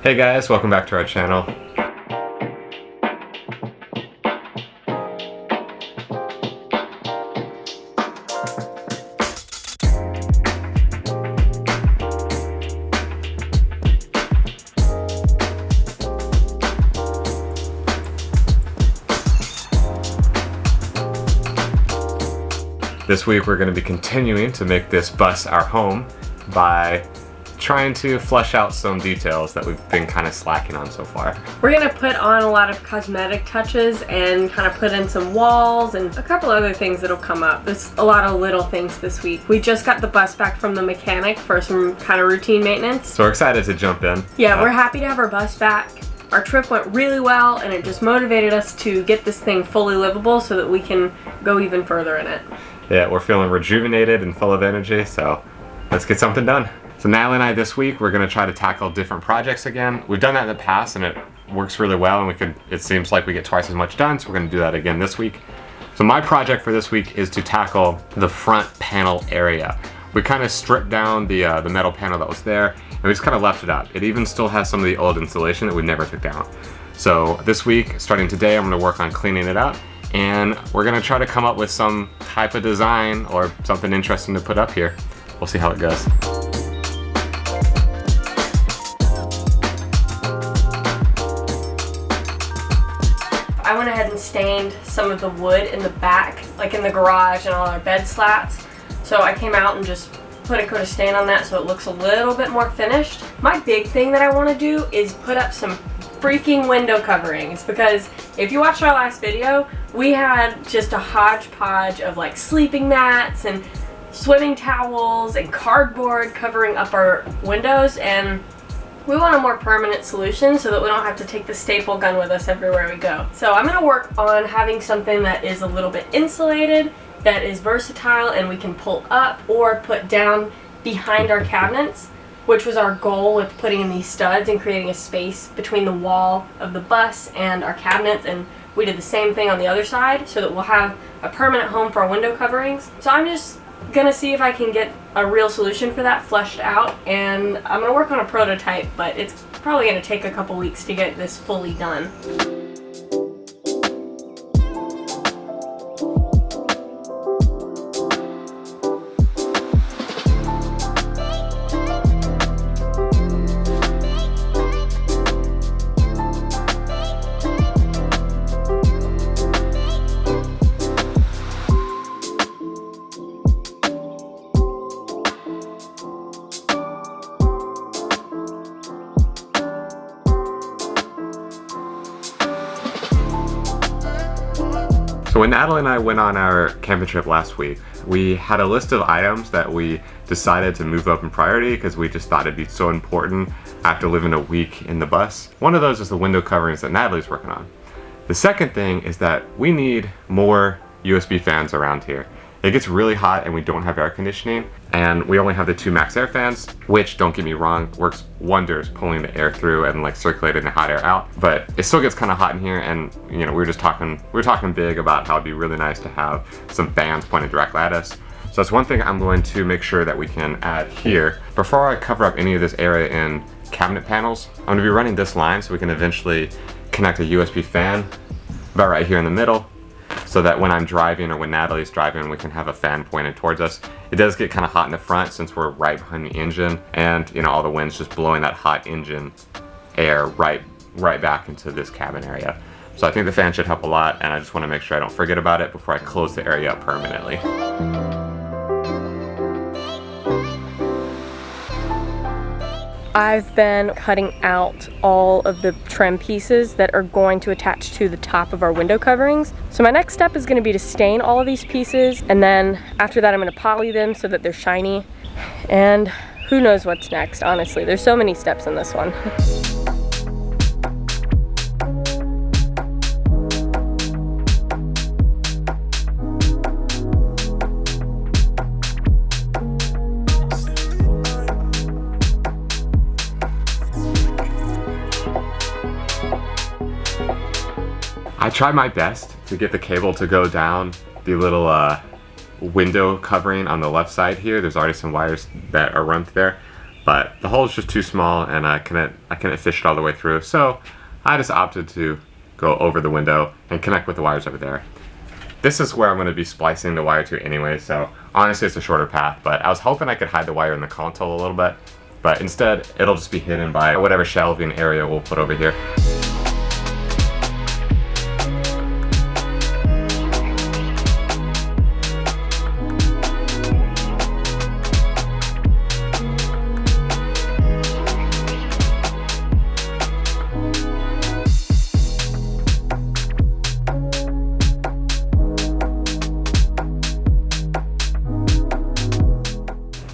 Hey guys, welcome back to our channel. This week we're going to be continuing to make this bus our home by trying to flesh out some details that we've been kind of slacking on so far. We're going to put on a lot of cosmetic touches and kind of put in some walls and a couple other things that'll come up. There's a lot of little things this week. We just got the bus back from the mechanic for some kind of routine maintenance. So we're excited to jump in. Yeah, we're happy to have our bus back. Our trip went really well and it just motivated us to get this thing fully livable so that we can go even further in it. Yeah, we're feeling rejuvenated and full of energy, so let's get something done. So Natalie and I this week, we're gonna try to tackle different projects again. We've done that in the past and it works really well, and it seems like we get twice as much done, so we're gonna do that again this week. So my project for this week is to tackle the front panel area. We kind of stripped down the metal panel that was there, and we just kind of left it up. It even still has some of the old insulation that we never took down. So this week, starting today, I'm gonna work on cleaning it up, and we're gonna try to come up with some type of design or something interesting to put up here. We'll see how it goes. I went ahead and stained some of the wood in the back, like in the garage and all our bed slats. So I came out and just put a coat of stain on that so it looks a little bit more finished. My big thing that I want to do is put up some freaking window coverings, because if you watched our last video, we had just a hodgepodge of like sleeping mats and swimming towels and cardboard covering up our windows, and we want a more permanent solution so that we don't have to take the staple gun with us everywhere we go. So I'm going to work on having something that is a little bit insulated, that is versatile, and we can pull up or put down behind our cabinets, which was our goal with putting in these studs and creating a space between the wall of the bus and our cabinets. And we did the same thing on the other side so that we'll have a permanent home for our window coverings. So I'm just gonna see if I can get a real solution for that fleshed out, and I'm gonna work on a prototype, but it's probably gonna take a couple weeks to get this fully done. So when Natalie and I went on our camping trip last week, we had a list of items that we decided to move up in priority because we just thought it'd be so important after living a week in the bus. One of those is the window coverings that Natalie's working on. The second thing is that we need more USB fans around here. It gets really hot and we don't have air conditioning, and we only have the 2 max air fans, which, don't get me wrong, works wonders pulling the air through and like circulating the hot air out, but it still gets kind of hot in here. And you know, we were talking big about how it'd be really nice to have some fans pointed directly at us. So that's one thing I'm going to make sure that we can add here. Before I cover up any of this area in cabinet panels, I'm going to be running this line so we can eventually connect a USB fan about right here in the middle, so that when I'm driving or when Natalie's driving, we can have a fan pointed towards us. It does get kind of hot in the front since we're right behind the engine, and you know, all the wind's just blowing that hot engine air right back into this cabin area. So I think the fan should help a lot, and I just want to make sure I don't forget about it before I close the area up permanently. I've been cutting out all of the trim pieces that are going to attach to the top of our window coverings. So my next step is going to be to stain all of these pieces, and then after that I'm going to poly them so that they're shiny. And who knows what's next, honestly. There's so many steps in this one. I tried my best to get the cable to go down the little window covering on the left side here. There's already some wires that are run through there, but the hole is just too small and I couldn't fish it all the way through. So I just opted to go over the window and connect with the wires over there. This is where I'm going to be splicing the wire to anyway, so honestly it's a shorter path, but I was hoping I could hide the wire in the console a little bit, but instead it'll just be hidden by whatever shelving area we'll put over here.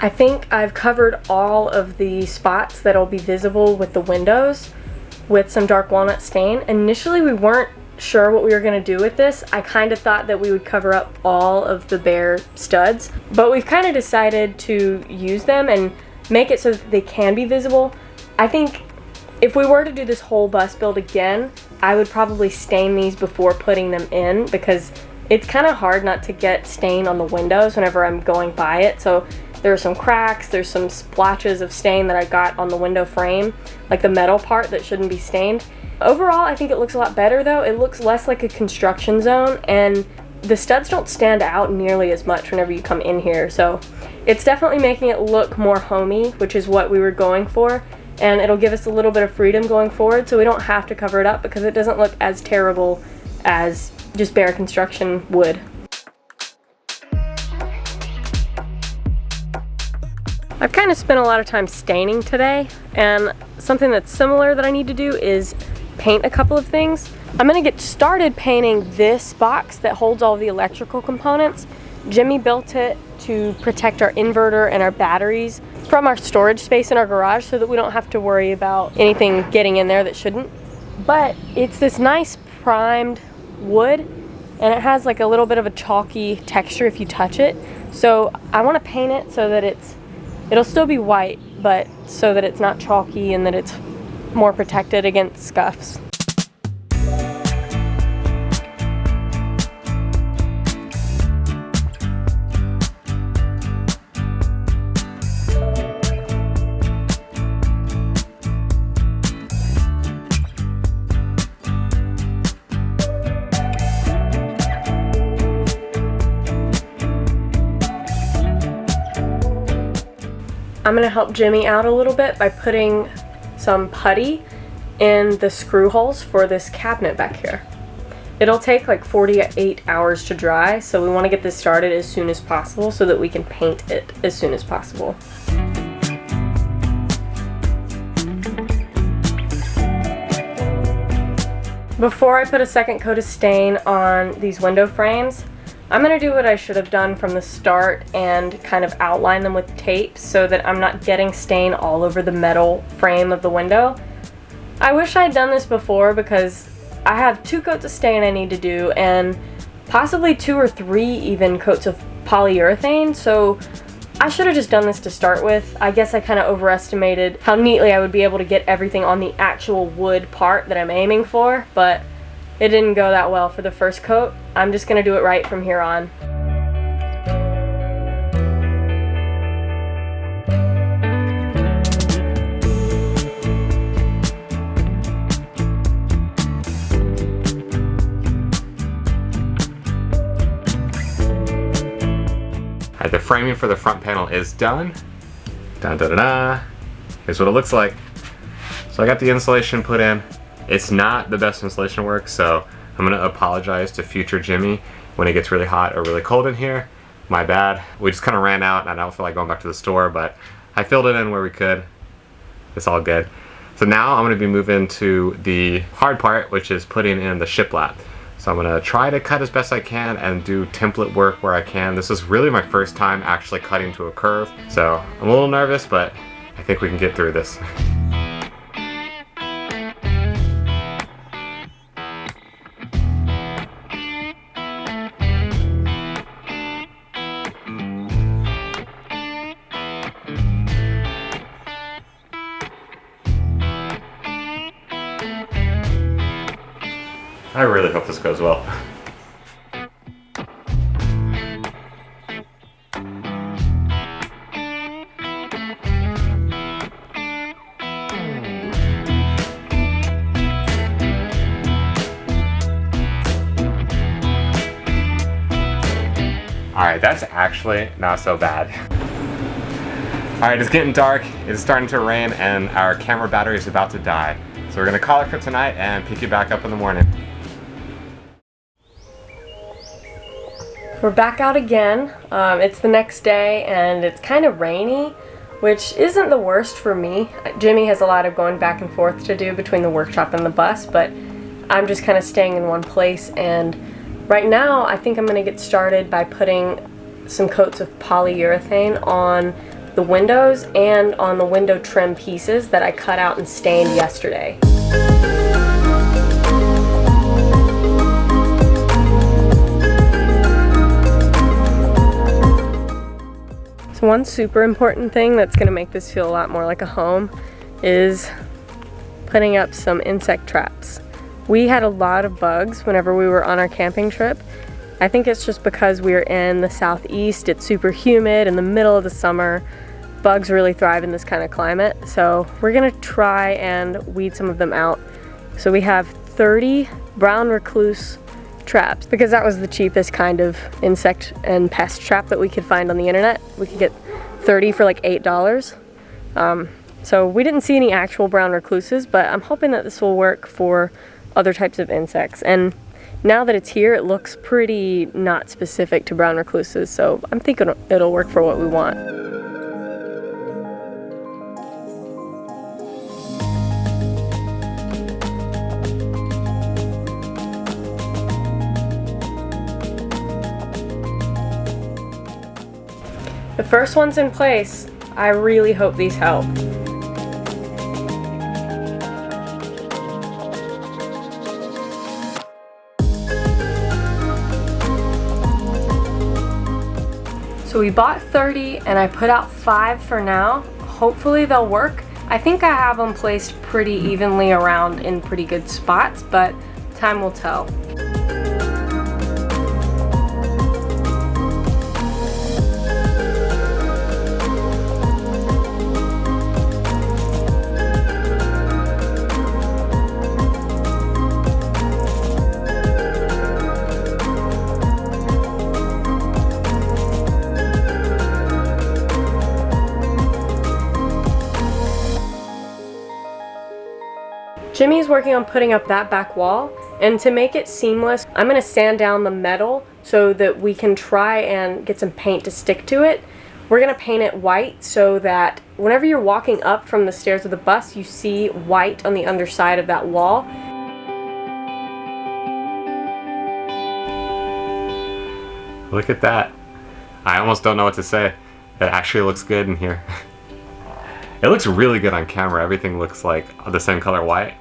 I think I've covered all of the spots that'll be visible with the windows with some dark walnut stain. Initially we weren't sure what we were going to do with this. I kind of thought that we would cover up all of the bare studs, but we've kind of decided to use them and make it so that they can be visible. I think if we were to do this whole bus build again, I would probably stain these before putting them in, because it's kind of hard not to get stain on the windows whenever I'm going by it. So there are some cracks, there's some splotches of stain that I got on the window frame, like the metal part that shouldn't be stained. Overall, I think it looks a lot better though. It looks less like a construction zone, and the studs don't stand out nearly as much whenever you come in here. So it's definitely making it look more homey, which is what we were going for, and it'll give us a little bit of freedom going forward so we don't have to cover it up, because it doesn't look as terrible as just bare construction would. I've kind of spent a lot of time staining today, and something that's similar that I need to do is paint a couple of things. I'm going to get started painting this box that holds all the electrical components. Jimmy built it to protect our inverter and our batteries from our storage space in our garage so that we don't have to worry about anything getting in there that shouldn't. But it's this nice primed wood, and it has like a little bit of a chalky texture if you touch it. So I want to paint it so that it'll still be white, but so that it's not chalky and that it's more protected against scuffs. I'm going to help Jimmy out a little bit by putting some putty in the screw holes for this cabinet back here. It'll take like 48 hours to dry, so we want to get this started as soon as possible so that we can paint it as soon as possible. Before I put a second coat of stain on these window frames, I'm going to do what I should have done from the start and kind of outline them with tape so that I'm not getting stain all over the metal frame of the window. I wish I had done this before, because I have 2 coats of stain I need to do and possibly 2 or 3 even coats of polyurethane, so I should have just done this to start with. I guess I kind of overestimated how neatly I would be able to get everything on the actual wood part that I'm aiming for, but it didn't go that well for the first coat. I'm just going to do it right from here on. Alright, the framing for the front panel is done. Dun, da, da, da. Here's what it looks like. So I got the insulation put in. It's not the best insulation work, so I'm going to apologize to future Jimmy when it gets really hot or really cold in here. My bad. We just kind of ran out and I don't feel like going back to the store, but I filled it in where we could. It's all good. So now I'm going to be moving to the hard part, which is putting in the shiplap. So I'm going to try to cut as best I can and do template work where I can. This is really my first time actually cutting to a curve, so I'm a little nervous, but I think we can get through this. I really hope this goes well. Alright, that's actually not so bad. Alright, it's getting dark, it's starting to rain, and our camera battery is about to die. So we're gonna call it for tonight and pick you back up in the morning. We're back out again. It's the next day and it's kind of rainy, which isn't the worst for me. Jimmy has a lot of going back and forth to do between the workshop and the bus, but I'm just kind of staying in one place, and right now I think I'm going to get started by putting some coats of polyurethane on the windows and on the window trim pieces that I cut out and stained yesterday. So one super important thing that's going to make this feel a lot more like a home is putting up some insect traps. We had a lot of bugs whenever we were on our camping trip. I think it's just because we're in the southeast, it's super humid in the middle of the summer. Bugs really thrive in this kind of climate, so we're gonna try and weed some of them out. So we have 30 brown recluse traps, because that was the cheapest kind of insect and pest trap that we could find on the internet. We could get 30 for like $8. So we didn't see any actual brown recluses, but I'm hoping that this will work for other types of insects. And now that it's here, it looks pretty not specific to brown recluses, so I'm thinking it'll work for what we want. The first one's in place. I really hope these help. So we bought 30 and I put out 5 for now. Hopefully they'll work. I think I have them placed pretty evenly around in pretty good spots, but time will tell. Jimmy's working on putting up that back wall, and to make it seamless, I'm going to sand down the metal so that we can try and get some paint to stick to it. We're going to paint it white so that whenever you're walking up from the stairs of the bus, you see white on the underside of that wall. Look at that. I almost don't know what to say. It actually looks good in here. It looks really good on camera. Everything looks like the same color white.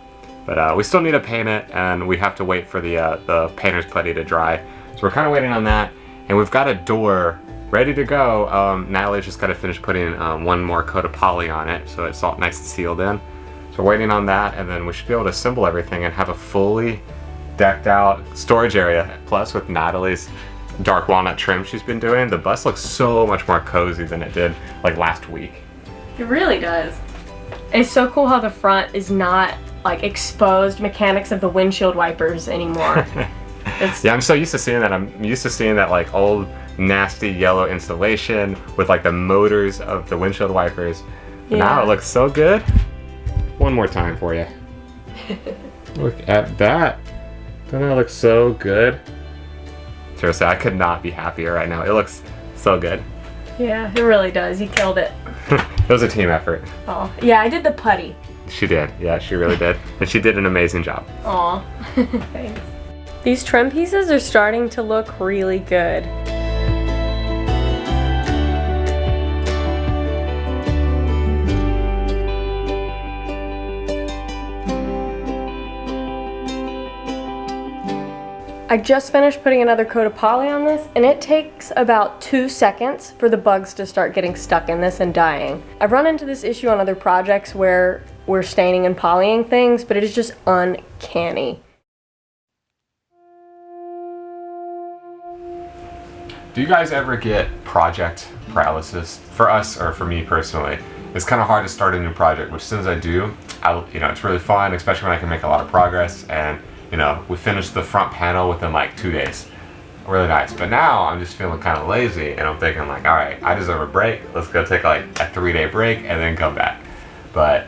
But we still need to paint it, and we have to wait for the painter's putty to dry. So we're kind of waiting on that. And we've got a door ready to go. Natalie's just got to finish putting one more coat of poly on it, so it's all nice and sealed in. So we're waiting on that, and then we should be able to assemble everything and have a fully decked out storage area. Plus, with Natalie's dark walnut trim she's been doing, the bus looks so much more cozy than it did like last week. It really does. It's so cool how the front is not like exposed mechanics of the windshield wipers anymore. Yeah, I'm so used to seeing that. I'm used to seeing that like old nasty yellow insulation with like the motors of the windshield wipers. Yeah. Now it looks so good. One more time for you. Look at that. Doesn't that look so good? Seriously, I could not be happier right now. It looks so good. Yeah, it really does. You killed it. It was a team effort. Oh, yeah, I did the putty. She did. Yeah, she really did. And she did an amazing job. Aw, thanks. These trim pieces are starting to look really good. I just finished putting another coat of poly on this, and it takes about 2 seconds for the bugs to start getting stuck in this and dying. I've run into this issue on other projects where we're staining and polying things, but it is just uncanny. Do you guys ever get project paralysis? For us, or for me personally, it's kind of hard to start a new project, which as soon as I do, it's really fun, especially when I can make a lot of progress. And we finished the front panel within like 2 days. really nice. But now I'm just feeling kind of lazy, and I'm thinking like, all right, I deserve a break. Let's go take like a 3-day break and then come back. But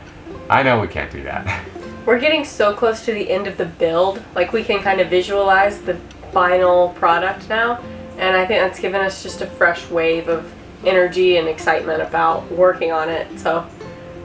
I know we can't do that. We're getting so close to the end of the build, like we can kind of visualize the final product now, and I think that's given us just a fresh wave of energy and excitement about working on it. So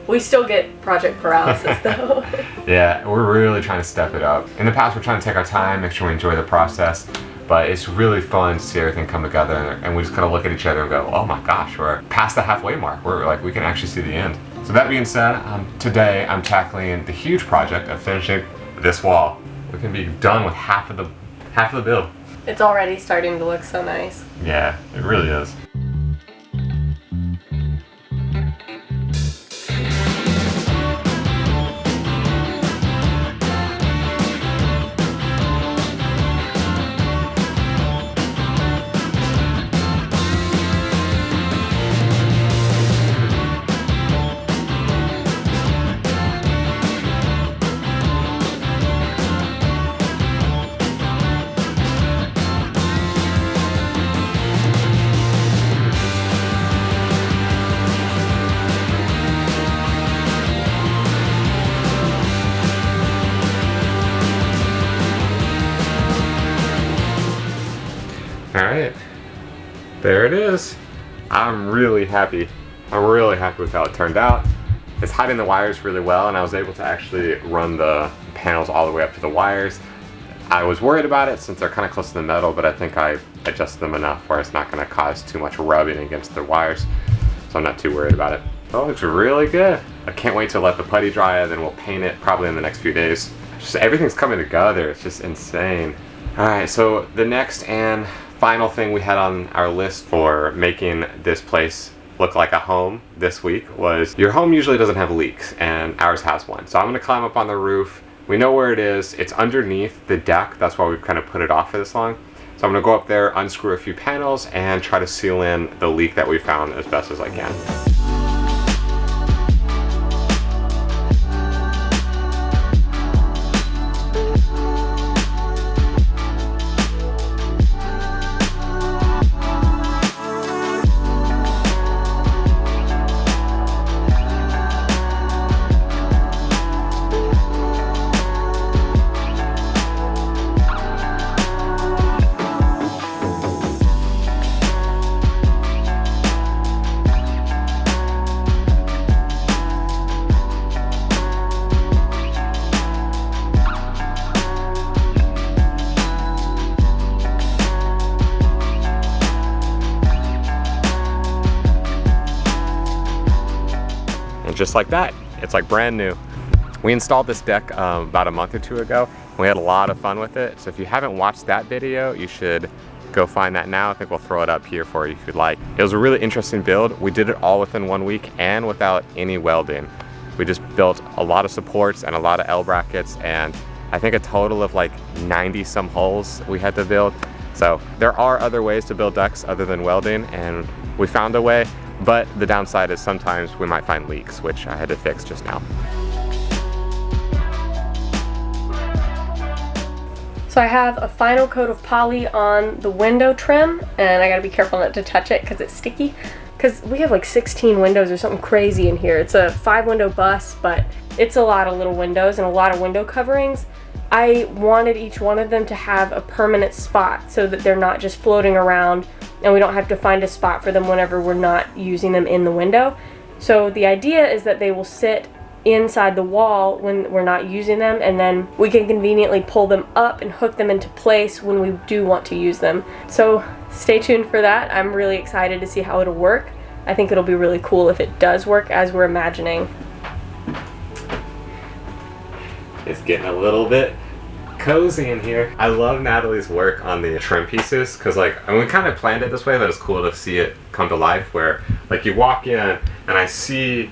we still get project paralysis though. Yeah, we're really trying to step it up. In the past, we're trying to take our time, make sure we enjoy the process, but it's really fun to see everything come together, and we just kind of look at each other and go, oh my gosh, we're past the halfway mark. We're like, we can actually see the end. So that being said, today I'm tackling the huge project of finishing this wall. We can be done with half of the build. It's already starting to look so nice. Yeah, it really is. Alright, there it is. I'm really happy. I'm really happy with how it turned out. It's hiding the wires really well, and I was able to actually run the panels all the way up to the wires. I was worried about it since they're kind of close to the metal, but I think I adjusted them enough where it's not going to cause too much rubbing against the wires, so I'm not too worried about it. Oh, it looks really good. I can't wait to let the putty dry, and then we'll paint it probably in the next few days. Just everything's coming together. It's just insane. Alright, so the next and final thing we had on our list for making this place look like a home this week was, your home usually doesn't have leaks, and ours has one. So I'm going to climb up on the roof. We know where it is. It's underneath the deck. That's why we've kind of put it off for this long. So I'm going to go up there, unscrew a few panels, and try to seal in the leak that we found as best as I can. Just like that, it's like brand new. We installed this deck about a month or two ago. We had a lot of fun with it. So if you haven't watched that video, you should go find that now. I think we'll throw it up here for you if you'd like. It was a really interesting build. We did it all within 1 week and without any welding. We just built a lot of supports and a lot of L brackets, and I think a total of like 90 some holes we had to build. So there are other ways to build decks other than welding, and we found a way. But the downside is sometimes we might find leaks, which I had to fix just now. So I have a final coat of poly on the window trim, and I gotta be careful not to touch it because it's sticky. Because we have like 16 windows or something crazy in here. It's a 5-window bus, but it's a lot of little windows and a lot of window coverings. I wanted each one of them to have a permanent spot so that they're not just floating around and we don't have to find a spot for them whenever we're not using them in the window. So the idea is that they will sit inside the wall when we're not using them, and then we can conveniently pull them up and hook them into place when we do want to use them. So stay tuned for that. I'm really excited to see how it'll work. I think it'll be really cool if it does work as we're imagining. It's getting a little bit cozy in here. I love Natalie's work on the trim pieces, because like, we kind of planned it this way, but it's cool to see it come to life where like you walk in and I see,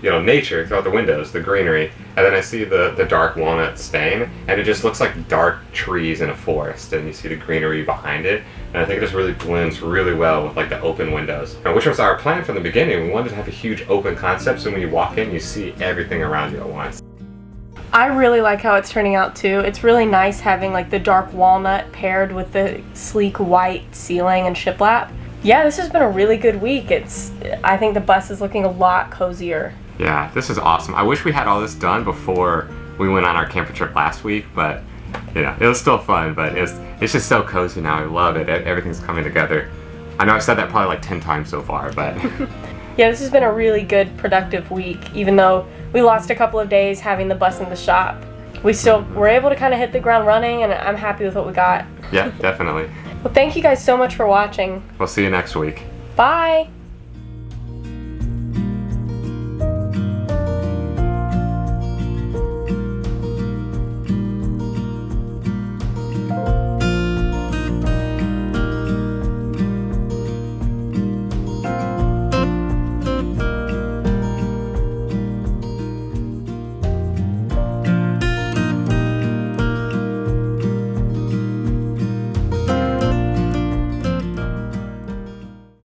you know, nature throughout the windows, the greenery, and then I see the dark walnut stain, and it just looks like dark trees in a forest, and you see the greenery behind it, and I think it just really blends really well with like the open windows. And which was our plan from the beginning. We wanted to have a huge open concept, so when you walk in, you see everything around you at once. I really like how it's turning out too. It's really nice having like the dark walnut paired with the sleek white ceiling and shiplap. Yeah, this has been a really good week. I think the bus is looking a lot cozier. Yeah, this is awesome. I wish we had all this done before we went on our camping trip last week, but you know, it was still fun, but it's just so cozy now. I love it. Everything's coming together. I know I've said that probably like 10 times so far, but yeah, this has been a really good, productive week, even though we lost a couple of days having the bus in the shop. We still were able to kind of hit the ground running, and I'm happy with what we got. Yeah, definitely. Well, thank you guys so much for watching. We'll see you next week. Bye!